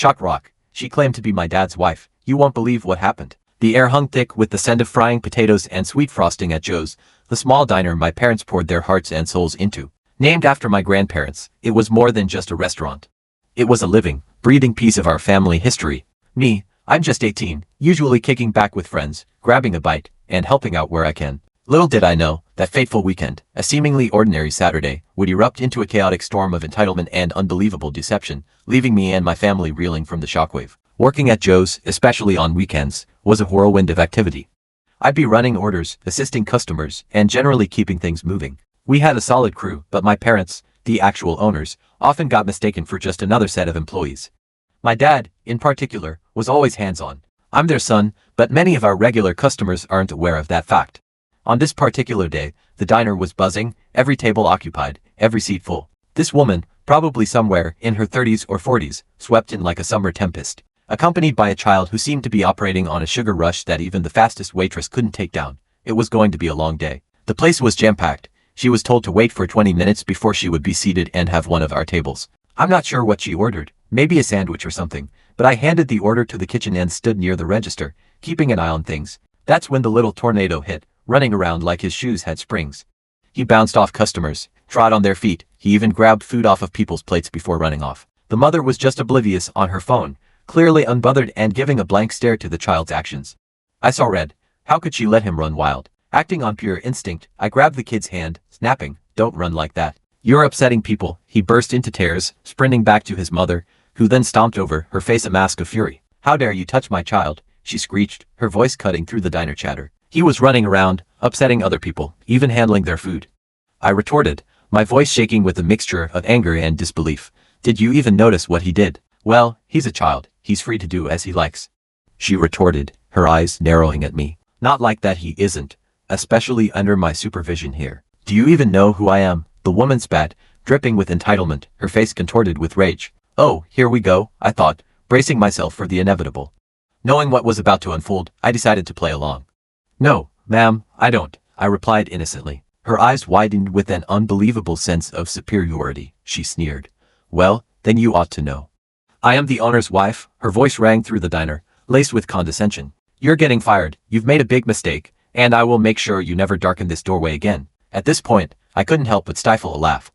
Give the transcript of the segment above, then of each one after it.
Shock rock. She claimed to be my dad's wife. You won't believe what happened. The air hung thick with the scent of frying potatoes and sweet frosting at Joe's, the small diner my parents poured their hearts and souls into. Named after my grandparents, it was more than just a restaurant. It was a living, breathing piece of our family history. Me, I'm just 18, usually kicking back with friends, grabbing a bite, and helping out where I can. Little did I know, that fateful weekend, a seemingly ordinary Saturday, would erupt into a chaotic storm of entitlement and unbelievable deception, leaving me and my family reeling from the shockwave. Working at Joe's, especially on weekends, was a whirlwind of activity. I'd be running orders, assisting customers, and generally keeping things moving. We had a solid crew, but my parents, the actual owners, often got mistaken for just another set of employees. My dad, in particular, was always hands-on. I'm their son, but many of our regular customers aren't aware of that fact. On this particular day, the diner was buzzing, every table occupied, every seat full. This woman, probably somewhere in her 30s or 40s, swept in like a summer tempest, accompanied by a child who seemed to be operating on a sugar rush that even the fastest waitress couldn't take down. It was going to be a long day. The place was jam-packed. She was told to wait for 20 minutes before she would be seated and have one of our tables. I'm not sure what she ordered, maybe a sandwich or something, but I handed the order to the kitchen and stood near the register, keeping an eye on things. That's when the little tornado hit, running around like his shoes had springs. He bounced off customers, trod on their feet, he even grabbed food off of people's plates before running off. The mother was just oblivious on her phone, clearly unbothered and giving a blank stare to the child's actions. I saw red. How could she let him run wild? Acting on pure instinct, I grabbed the kid's hand, snapping, "Don't run like that. You're upsetting people." He burst into tears, sprinting back to his mother, who then stomped over, her face a mask of fury. "How dare you touch my child?" she screeched, her voice cutting through the diner chatter. He was running around, upsetting other people, even handling their food. I retorted, my voice shaking with a mixture of anger and disbelief. "Did you even notice what he did?" "Well, he's a child, he's free to do as he likes," she retorted, her eyes narrowing at me. "Not like that, he isn't, especially under my supervision here. Do you even know who I am?" The woman spat, dripping with entitlement, her face contorted with rage. "Oh, here we go," I thought, bracing myself for the inevitable. Knowing what was about to unfold, I decided to play along. "No, ma'am, I don't," I replied innocently. Her eyes widened with an unbelievable sense of superiority. She sneered. "Well, then you ought to know. I am the owner's wife." Her voice rang through the diner, laced with condescension. "You're getting fired. You've made a big mistake, and I will make sure you never darken this doorway again." At this point, I couldn't help but stifle a laugh.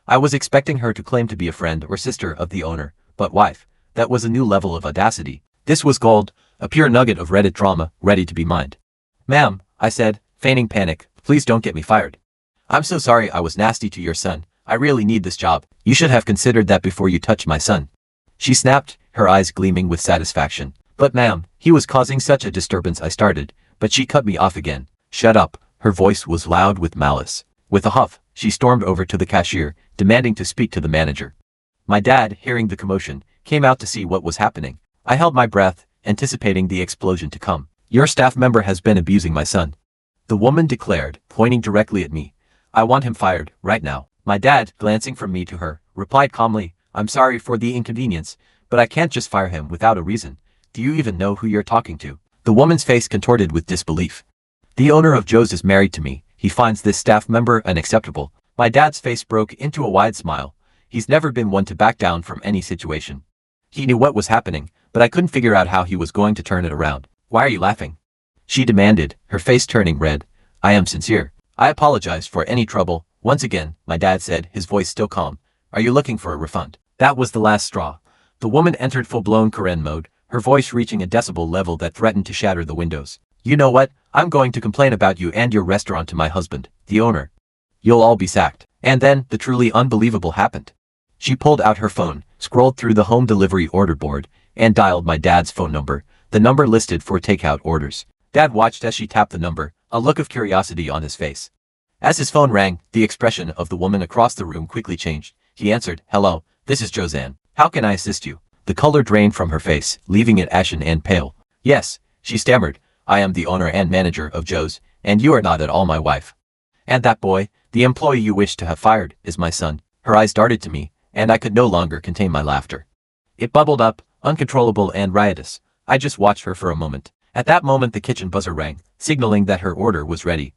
I was expecting her to claim to be a friend or sister of the owner, but wife, that was a new level of audacity. This was gold, a pure nugget of Reddit drama, ready to be mined. "Ma'am," I said, feigning panic, "please don't get me fired. I'm so sorry I was nasty to your son. I really need this job. You should have considered that before you touched my son." She snapped, her eyes gleaming with satisfaction. "But ma'am, he was causing such a disturbance," I started, but she cut me off again. "Shut up." Her voice was loud with malice. With a huff, she stormed over to the cashier, demanding to speak to the manager. My dad, hearing the commotion, came out to see what was happening. I held my breath, anticipating the explosion to come. "Your staff member has been abusing my son," the woman declared, pointing directly at me. "I want him fired, right now." My dad, glancing from me to her, replied calmly, "I'm sorry for the inconvenience, but I can't just fire him without a reason. Do you even know who you're talking to?" The woman's face contorted with disbelief. "The owner of Joe's is married to me. He finds this staff member unacceptable." My dad's face broke into a wide smile. He's never been one to back down from any situation. He knew what was happening, but I couldn't figure out how he was going to turn it around. "Why are you laughing?" she demanded, her face turning red. "I am sincere. I apologize for any trouble." "Once again," my dad said, his voice still calm. "Are you looking for a refund?" That was the last straw. The woman entered full-blown Karen mode, her voice reaching a decibel level that threatened to shatter the windows. "You know what? I'm going to complain about you and your restaurant to my husband, the owner. You'll all be sacked." And then, the truly unbelievable happened. She pulled out her phone, scrolled through the home delivery order board, and dialed my dad's phone number, the number listed for takeout orders. Dad watched as she tapped the number, a look of curiosity on his face. As his phone rang, the expression of the woman across the room quickly changed. He answered, "Hello, this is Joanne. How can I assist you?" The color drained from her face, leaving it ashen and pale. "Yes," she stammered, "I am the owner and manager of Joe's, and you are not at all my wife. And that boy, the employee you wish to have fired, is my son." Her eyes darted to me, and I could no longer contain my laughter. It bubbled up, uncontrollable and riotous. I just watched her for a moment. At that moment the kitchen buzzer rang, signaling that her order was ready.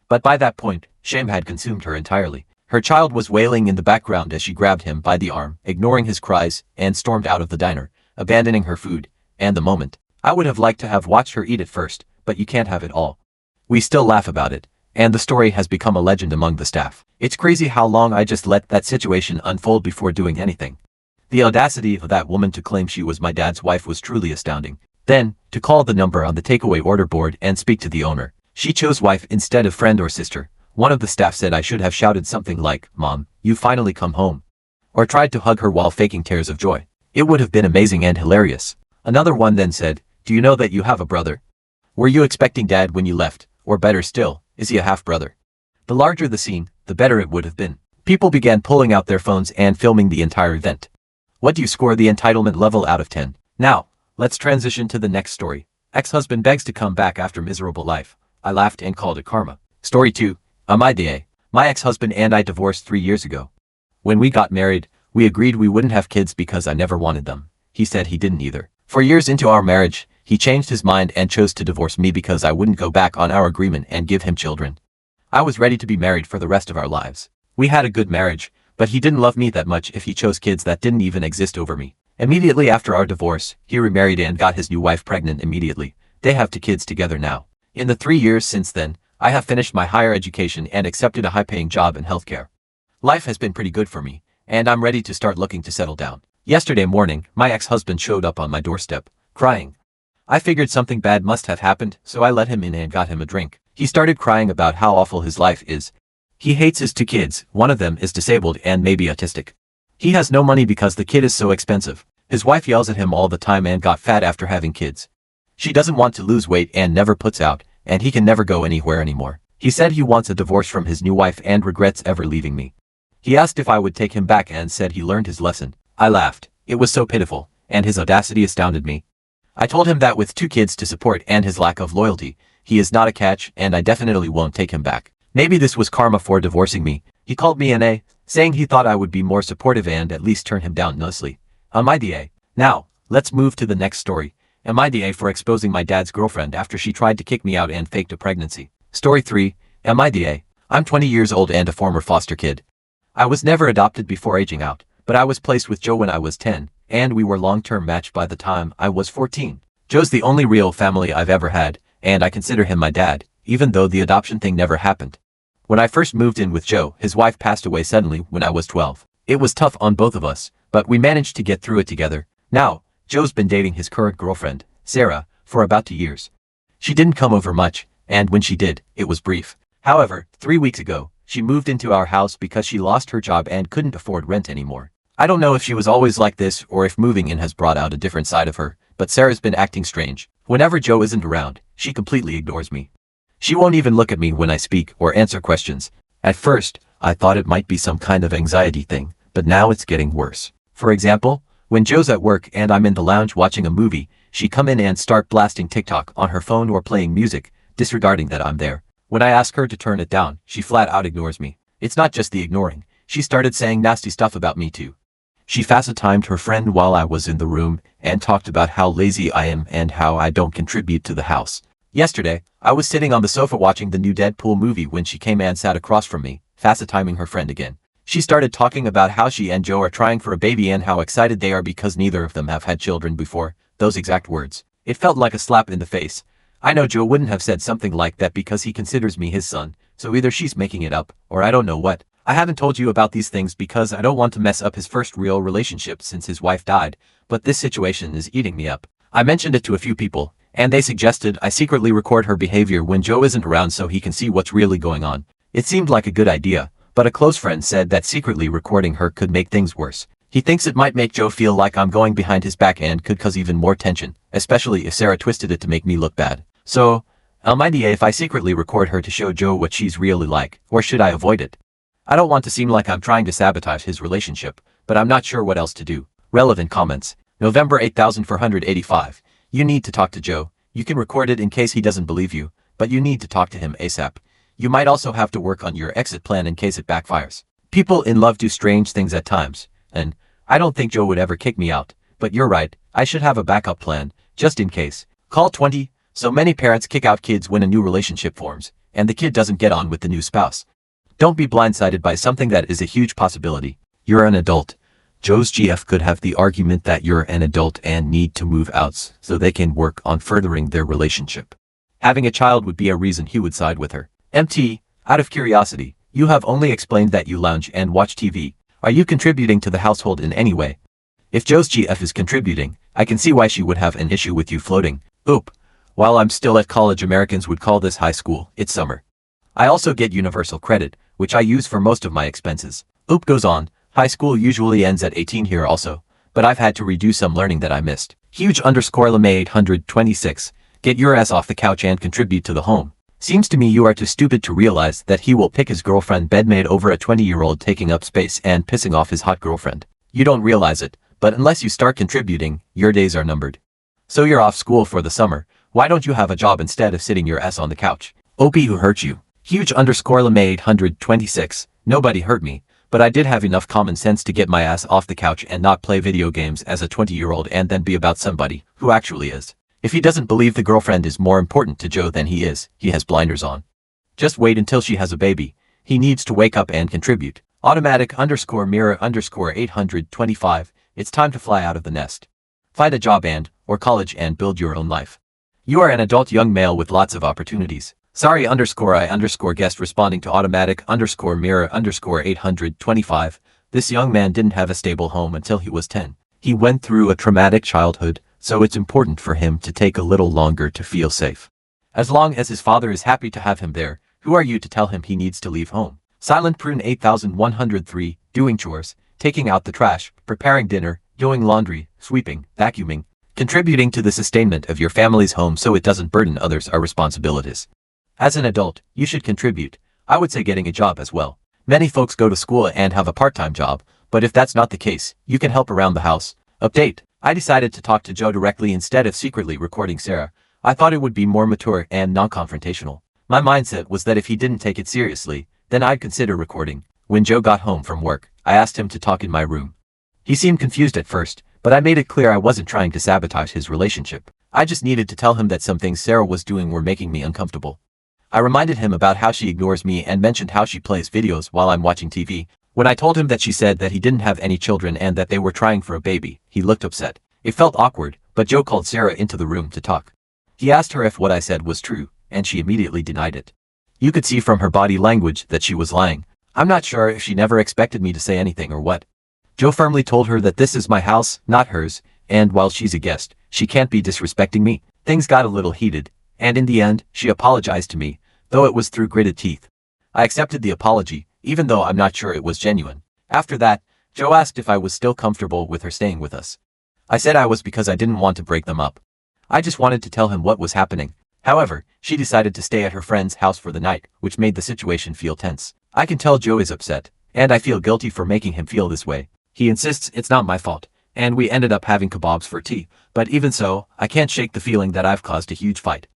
But by that point, shame had consumed her entirely. Her child was wailing in the background as she grabbed him by the arm, ignoring his cries, and stormed out of the diner, abandoning her food, and the moment. I would have liked to have watched her eat it first, but you can't have it all. We still laugh about it, and the story has become a legend among the staff. It's crazy how long I just let that situation unfold before doing anything. The audacity of that woman to claim she was my dad's wife was truly astounding. Then, to call the number on the takeaway order board and speak to the owner. She chose wife instead of friend or sister. One of the staff said I should have shouted something like, "Mom, you finally come home," or tried to hug her while faking tears of joy. It would have been amazing and hilarious. Another one then said, "Do you know that you have a brother? Were you expecting dad when you left? Or better still, is he a half-brother?" The larger the scene, the better it would have been. People began pulling out their phones and filming the entire event. What do you score the entitlement level out of 10? Now, let's transition to the next story. Ex-husband begs to come back after miserable life. I laughed and called it karma. Story 2. My ex-husband and I divorced 3 years ago. When we got married, we agreed we wouldn't have kids because I never wanted them. He said he didn't either. 4 years into our marriage, he changed his mind and chose to divorce me because I wouldn't go back on our agreement and give him children. I was ready to be married for the rest of our lives. We had a good marriage, but he didn't love me that much if he chose kids that didn't even exist over me. Immediately after our divorce, he remarried and got his new wife pregnant immediately. They have 2 kids together now. In the 3 years since then, I have finished my higher education and accepted a high-paying job in healthcare. Life has been pretty good for me, and I'm ready to start looking to settle down. Yesterday morning, my ex-husband showed up on my doorstep, crying. I figured something bad must have happened, so I let him in and got him a drink. He started crying about how awful his life is. He hates his 2 kids, one of them is disabled and maybe autistic. He has no money because the kid is so expensive. His wife yells at him all the time and got fat after having kids. She doesn't want to lose weight and never puts out, and he can never go anywhere anymore. He said he wants a divorce from his new wife and regrets ever leaving me. He asked if I would take him back and said he learned his lesson. I laughed. It was so pitiful, and his audacity astounded me. I told him that with 2 kids to support and his lack of loyalty, he is not a catch and I definitely won't take him back. Maybe this was karma for divorcing me. He called me an A, saying he thought I would be more supportive and at least turn him down nicely. MIDA. Now, let's move to the next story. MIDA for exposing my dad's girlfriend after she tried to kick me out and faked a pregnancy. Story 3. MIDA. I'm 20 years old and a former foster kid. I was never adopted before aging out, but I was placed with Joe when I was 10, and we were long-term matched by the time I was 14. Joe's the only real family I've ever had, and I consider him my dad, even though the adoption thing never happened. When I first moved in with Joe, his wife passed away suddenly when I was 12. It was tough on both of us, but we managed to get through it together. Now, Joe's been dating his current girlfriend, Sarah, for about 2 years. She didn't come over much, and when she did, it was brief. However, 3 weeks ago, she moved into our house because she lost her job and couldn't afford rent anymore. I don't know if she was always like this or if moving in has brought out a different side of her, but Sarah's been acting strange. Whenever Joe isn't around, she completely ignores me. She won't even look at me when I speak or answer questions. At first, I thought it might be some kind of anxiety thing, but now it's getting worse. For example, when Joe's at work and I'm in the lounge watching a movie, she come in and start blasting TikTok on her phone or playing music, disregarding that I'm there. When I ask her to turn it down, she flat out ignores me. It's not just the ignoring. She started saying nasty stuff about me too. She FaceTimed her friend while I was in the room and talked about how lazy I am and how I don't contribute to the house. Yesterday, I was sitting on the sofa watching the new Deadpool movie when she came and sat across from me, FaceTiming her friend again. She started talking about how she and Joe are trying for a baby and how excited they are because neither of them have had children before, those exact words. It felt like a slap in the face. I know Joe wouldn't have said something like that because he considers me his son, so either she's making it up, or I don't know what. I haven't told you about these things because I don't want to mess up his first real relationship since his wife died, but this situation is eating me up. I mentioned it to a few people, and they suggested I secretly record her behavior when Joe isn't around so he can see what's really going on. It seemed like a good idea, but a close friend said that secretly recording her could make things worse. He thinks it might make Joe feel like I'm going behind his back and could cause even more tension, especially if Sarah twisted it to make me look bad. So, idea if I secretly record her to show Joe what she's really like, or should I avoid it? I don't want to seem like I'm trying to sabotage his relationship, but I'm not sure what else to do. Relevant comments. November 8485. You need to talk to Joe. You can record it in case he doesn't believe you, but you need to talk to him ASAP. You might also have to work on your exit plan in case it backfires. People in love do strange things at times, and I don't think Joe would ever kick me out, but you're right, I should have a backup plan, just in case. Call 20. So many parents kick out kids when a new relationship forms, and the kid doesn't get on with the new spouse. Don't be blindsided by something that is a huge possibility. You're an adult. Joe's GF could have the argument that you're an adult and need to move out so they can work on furthering their relationship. Having a child would be a reason he would side with her. MT, out of curiosity, you have only explained that you lounge and watch TV. Are you contributing to the household in any way? If Joe's GF is contributing, I can see why she would have an issue with you floating. Oop. While I'm still at college, Americans would call this high school. It's summer. I also get universal credit, which I use for most of my expenses. Oop goes on. High school usually ends at 18 here also, but I've had to redo some learning that I missed. Huge underscore Lame 826. Get your ass off the couch and contribute to the home. Seems to me you are too stupid to realize that he will pick his girlfriend bedmate over a 20-year-old taking up space and pissing off his hot girlfriend. You don't realize it, but unless you start contributing, your days are numbered. So you're off school for the summer. Why don't you have a job instead of sitting your ass on the couch? OP, who hurt you? Huge underscore Lame 826. Nobody hurt me, but I did have enough common sense to get my ass off the couch and not play video games as a 20-year-old and then be about somebody who actually is. If he doesn't believe the girlfriend is more important to Joe than he is, he has blinders on. Just wait until she has a baby. He needs to wake up and contribute. Automatic underscore mirror underscore 825. It's time to fly out of the nest. Find a job or college and build your own life. You are an adult young male with lots of opportunities. Sorry underscore I underscore guest responding to automatic underscore mirror underscore 825. This young man didn't have a stable home until he was 10. He went through a traumatic childhood, so it's important for him to take a little longer to feel safe. As long as his father is happy to have him there, who are you to tell him he needs to leave home? Silent Prune 8103, doing chores, taking out the trash, preparing dinner, doing laundry, sweeping, vacuuming, contributing to the sustainment of your family's home so it doesn't burden others are responsibilities. As an adult, you should contribute. I would say getting a job as well. Many folks go to school and have a part-time job, but if that's not the case, you can help around the house. Update. I decided to talk to Joe directly instead of secretly recording Sarah. I thought it would be more mature and non-confrontational. My mindset was that if he didn't take it seriously, then I'd consider recording. When Joe got home from work, I asked him to talk in my room. He seemed confused at first, but I made it clear I wasn't trying to sabotage his relationship. I just needed to tell him that some things Sarah was doing were making me uncomfortable. I reminded him about how she ignores me and mentioned how she plays videos while I'm watching TV. When I told him that she said that he didn't have any children and that they were trying for a baby, he looked upset. It felt awkward, but Joe called Sarah into the room to talk. He asked her if what I said was true, and she immediately denied it. You could see from her body language that she was lying. I'm not sure if she never expected me to say anything or what. Joe firmly told her that this is my house, not hers, and while she's a guest, she can't be disrespecting me. Things got a little heated, and in the end, she apologized to me, though it was through gritted teeth. I accepted the apology, even though I'm not sure it was genuine. After that, Joe asked if I was still comfortable with her staying with us. I said I was because I didn't want to break them up. I just wanted to tell him what was happening. However, she decided to stay at her friend's house for the night, which made the situation feel tense. I can tell Joe is upset, and I feel guilty for making him feel this way. He insists it's not my fault, and we ended up having kebabs for tea, but even so, I can't shake the feeling that I've caused a huge fight.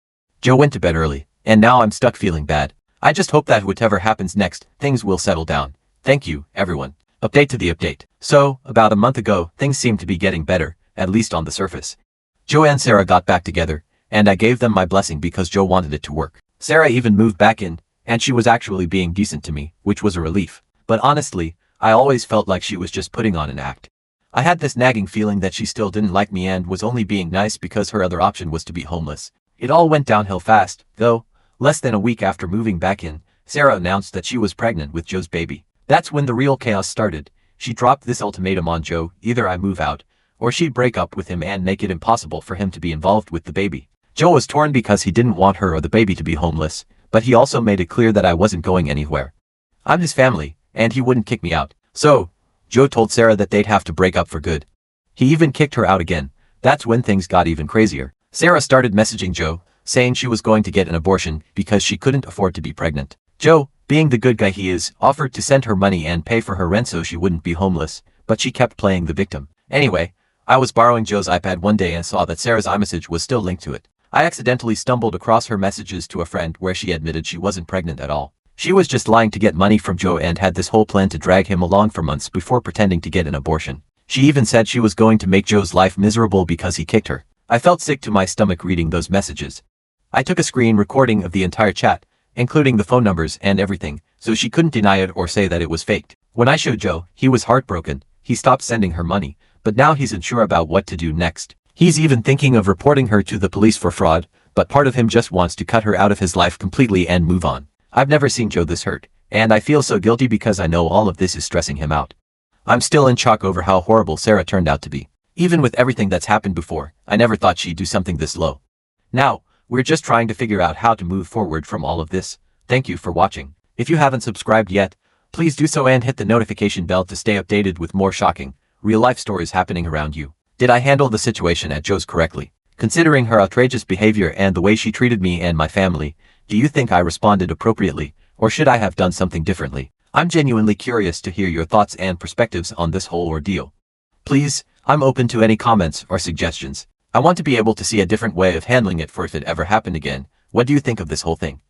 Joe went to bed early, and now I'm stuck feeling bad. I just hope that whatever happens next, things will settle down. Thank you, everyone. Update to the update. So, about a month ago, things seemed to be getting better, at least on the surface. Joe and Sarah got back together, and I gave them my blessing because Joe wanted it to work. Sarah even moved back in, and she was actually being decent to me, which was a relief. But honestly, I always felt like she was just putting on an act. I had this nagging feeling that she still didn't like me and was only being nice because her other option was to be homeless. It all went downhill fast, though. Less than a week after moving back in, Sarah announced that she was pregnant with Joe's baby. That's when the real chaos started. She dropped this ultimatum on Joe: either I move out, or she'd break up with him and make it impossible for him to be involved with the baby. Joe was torn because he didn't want her or the baby to be homeless, but he also made it clear that I wasn't going anywhere. I'm his family, and he wouldn't kick me out. So, Joe told Sarah that they'd have to break up for good. He even kicked her out again. That's when things got even crazier. Sarah started messaging Joe, saying she was going to get an abortion because she couldn't afford to be pregnant. Joe, being the good guy he is, offered to send her money and pay for her rent so she wouldn't be homeless, but she kept playing the victim. Anyway, I was borrowing Joe's iPad one day and saw that Sarah's iMessage was still linked to it. I accidentally stumbled across her messages to a friend where she admitted she wasn't pregnant at all. She was just lying to get money from Joe and had this whole plan to drag him along for months before pretending to get an abortion. She even said she was going to make Joe's life miserable because he kicked her. I felt sick to my stomach reading those messages. I took a screen recording of the entire chat, including the phone numbers and everything, so she couldn't deny it or say that it was faked. When I showed Joe, he was heartbroken, he stopped sending her money, but now he's unsure about what to do next. He's even thinking of reporting her to the police for fraud, but part of him just wants to cut her out of his life completely and move on. I've never seen Joe this hurt, and I feel so guilty because I know all of this is stressing him out. I'm still in shock over how horrible Sarah turned out to be. Even with everything that's happened before, I never thought she'd do something this low. Now, we're just trying to figure out how to move forward from all of this. Thank you for watching. If you haven't subscribed yet, please do so and hit the notification bell to stay updated with more shocking, real-life stories happening around you. Did I handle the situation at Joe's correctly? Considering her outrageous behavior and the way she treated me and my family, do you think I responded appropriately, or should I have done something differently? I'm genuinely curious to hear your thoughts and perspectives on this whole ordeal. Please, I'm open to any comments or suggestions. I want to be able to see a different way of handling it for if it ever happened again. What do you think of this whole thing?